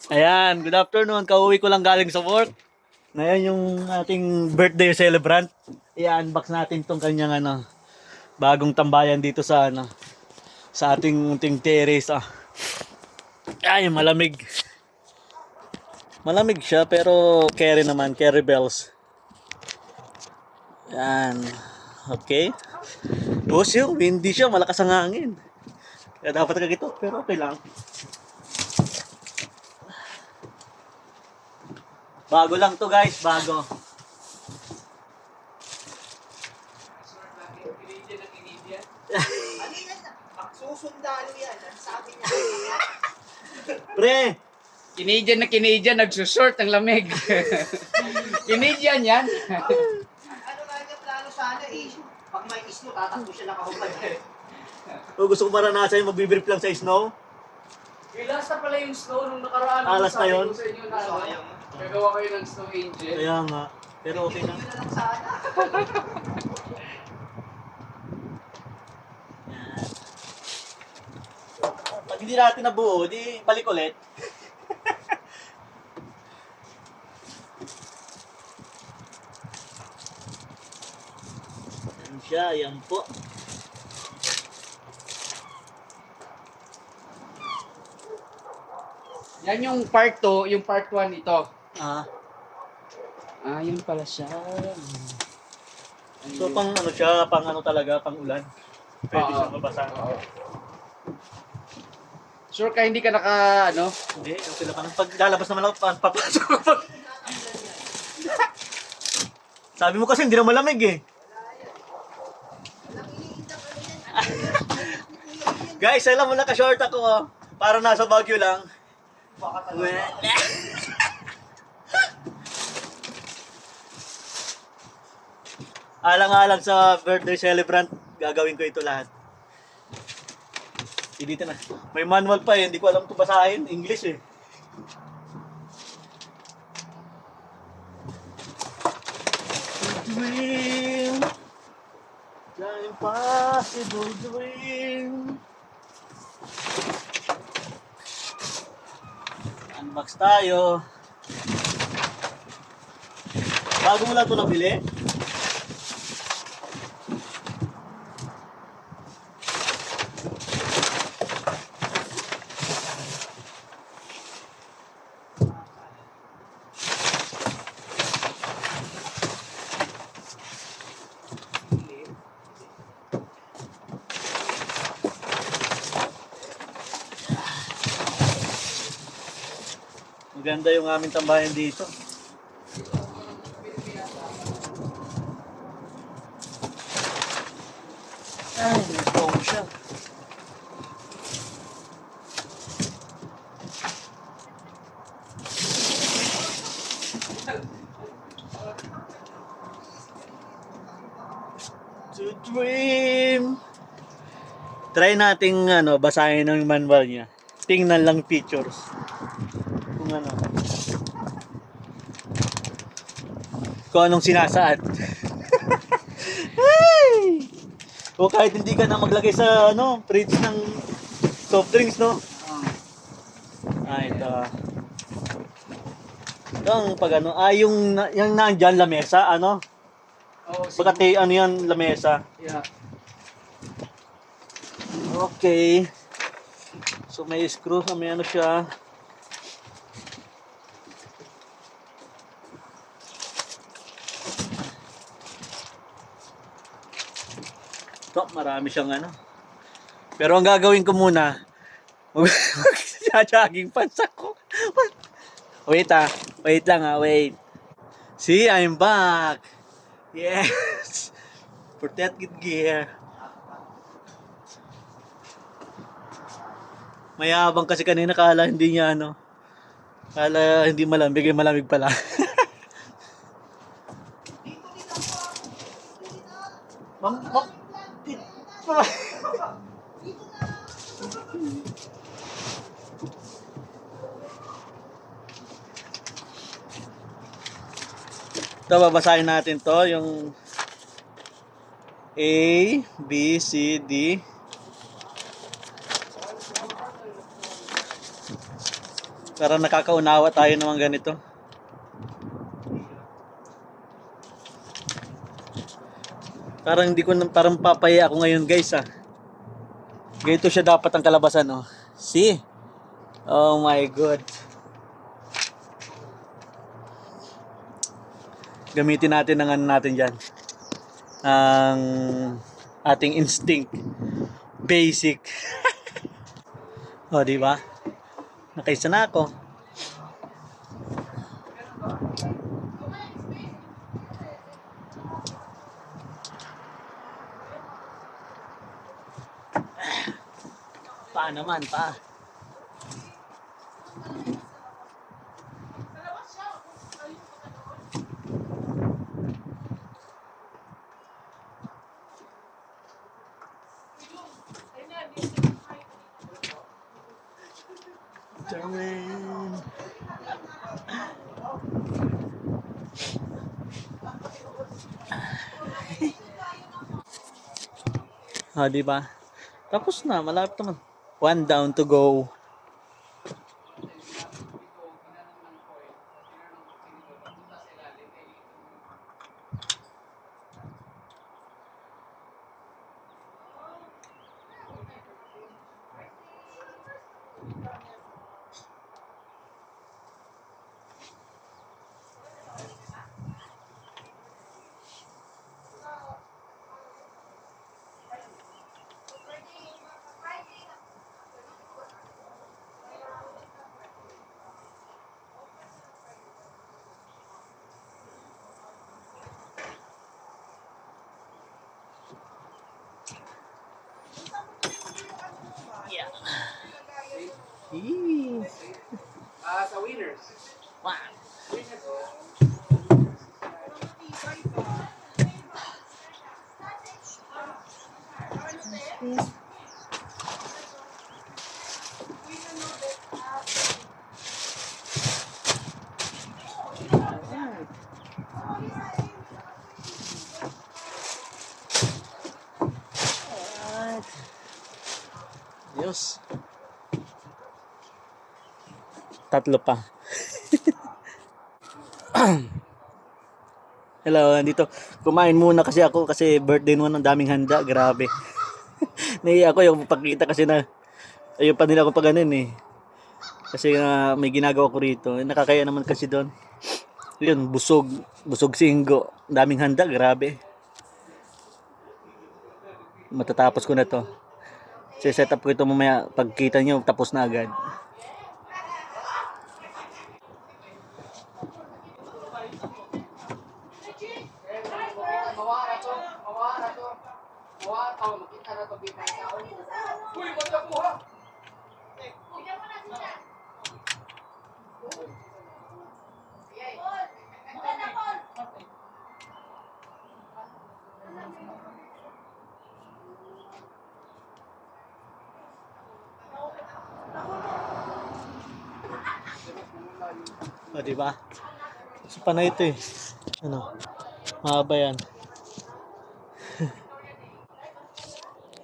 Ayan, good afternoon. Kauwi ko lang galing sa work. Ngayon yung ating birthday celebrant. I-unbox natin tong kanyang bagong tambayan dito sa sa ating munting terrace. Ay, malamig. Malamig siya pero carry naman, carry bells. Yan. Okay. Oh, siya, windy siya, malakas ang hangin. Kaya dapat kagito, pero okay lang. Bago lang to guys, bago. Magsusundalo yan. Ang sabi niya. Pre, Canadian, nagsushort ng lamig. Canadian yan. Ano nga niya plano sana eh. Pag may isno, tatakbo siya nakahubad. oh, gusto ko maranasan yung magbibrip lang sa snow. Last na pala yung snow nung nakaraan. Last na yun? Ko sa inyo na, Sayang. gagawa kayo ng snow angel. Kaya nga, pero okay na. Yun na lang sana. Pag hindi natin nabuo, di balik ulit. Yan siya, yan po. Yan yung part 2, yung part 1 ito. Ah, Yun pala siya. so pang siya, pang talaga, pang ulan. Pwede Oo. siya mabasa. Oo. Sure ka hindi ka Hindi, okay lang. Pag lalabas naman ako, papasok ko pag... Sabi mo kasi hindi na malamig eh. Guys, alam mo naka-short ako oh. Para nasa Baguio lang. Baka talaga. Alang-alang sa birthday celebrant, gagawin ko ito lahat. Dito na. May manual pa eh, hindi ko alam kung basahin. English eh. Dream, the impossible dream. Unbox tayo. Bago mo lang ito nabili? Maganda yung aming tambayan dito. Ay, may foam siya. To dream. Try nating basahin ng manual niya. Tingnan lang pictures. Kung kung anong sinasaad. Ay! O kahit hindi ka na maglagay sa fridge ng soft drinks, no? Ito. Ito ang yung nandyan lamesa, Oo, Pagkati, yan, lamesa. Yeah. Okay. So may screw, may siya. Ito, marami siyang Pero ang gagawin ko muna, mag-jogging pants ako. Wait wait lang wait. See, I'm back. Yes. Protected gear. Mayabang kasi kanina kala hindi niya kala hindi malamig, malamig pala. Ma'am, ito, babasahin natin to, yung A, B, C, D. Para nakakaunawa tayo ng mga ganito. Parang hindi ko parang papaya ako ngayon guys ah. Ganito siya dapat ang kalabasan oh. See? Oh my god. Gamitin natin ang ano natin diyan. Ang ating instinct. Basic. Oh, di ba? Nakaisa na ako. Pa naman, pa. Darling. Ah, di ba? Tapos na, malapit naman. One down to go. Yeah. Eee. Sa winners. Wow. Diyos. Tatlo pa. Hello, andito. Kumain muna kasi ako kasi birthday mo ng daming handa. Grabe. Naiiyak ako yung pagkita kasi na ayun pa nila ako pag ganun eh. Kasi may ginagawa ko rito. Nakakaya naman kasi doon. Yun, busog. Busog singgo. Daming handa. Grabe. Matatapos ko na to. Set up ko ito mamaya. Pagkita nyo, tapos na agad. O, diba? So, panay ito eh. Ano? Mahaba yan.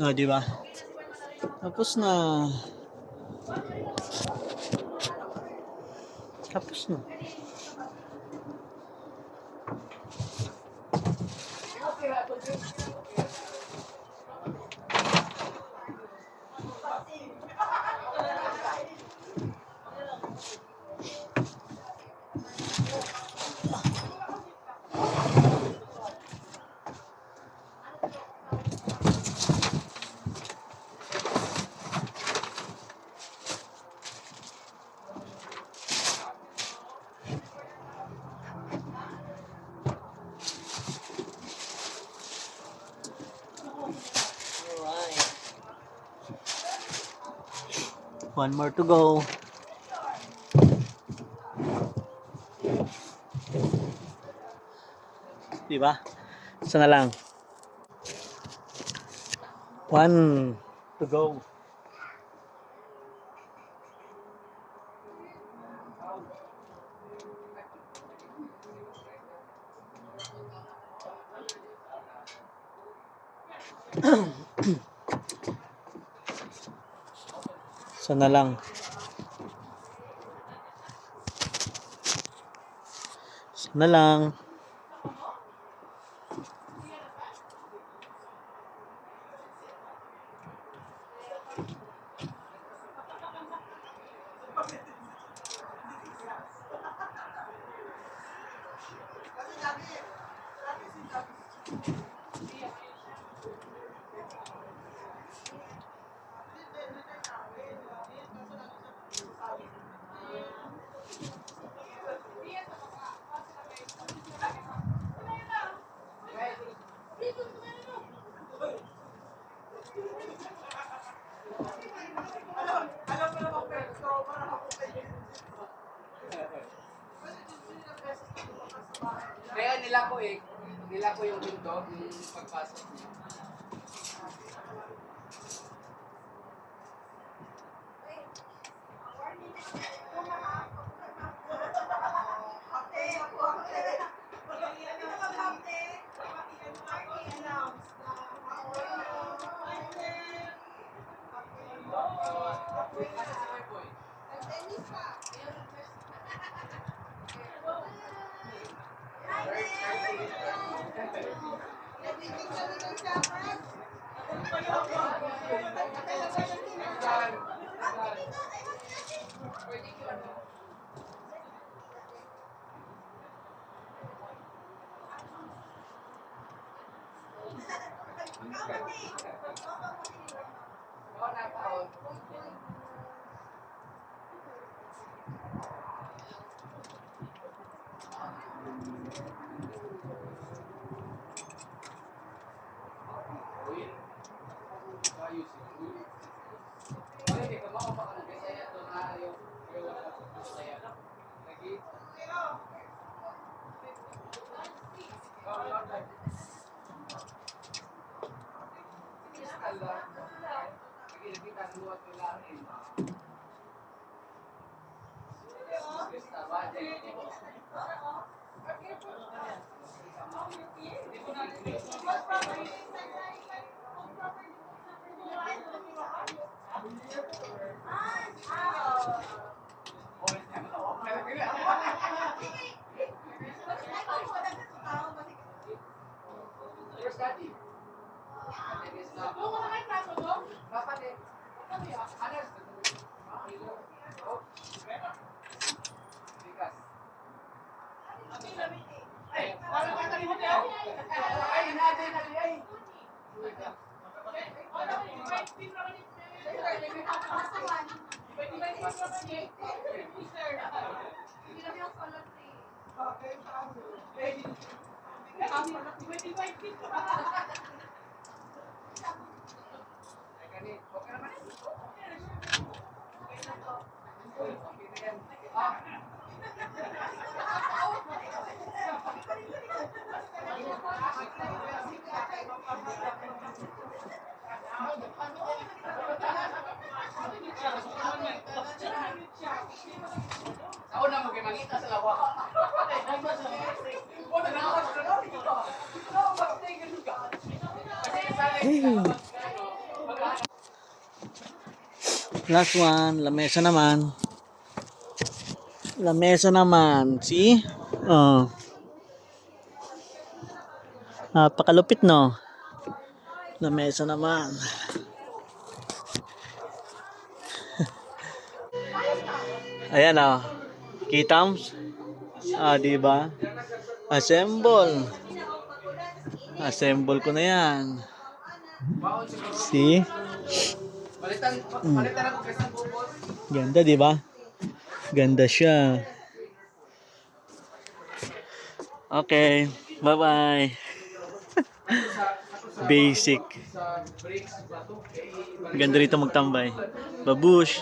O, diba? Tapos na. Tapos na. One more to go. Diba? Isa na lang. One to go. Isa na lang. na lang. Kaya nila ko yung window, yung pagpasok niya. Where's Daddy? Ako na mo kay mangita sa lawa. Last one, lamesa naman. Lamesa naman. See? Oh. Napakalupit, no? Lamesa naman. Ayan, oh. Kitams? Di ba? Assemble. Assemble ko na yan. See? Palitan ako kasi bubos. Ganda, di ba? Ganda siya. Okay. Bye-bye. Basic. Sa brakes ba to? Ganda rito magtambay. Babush.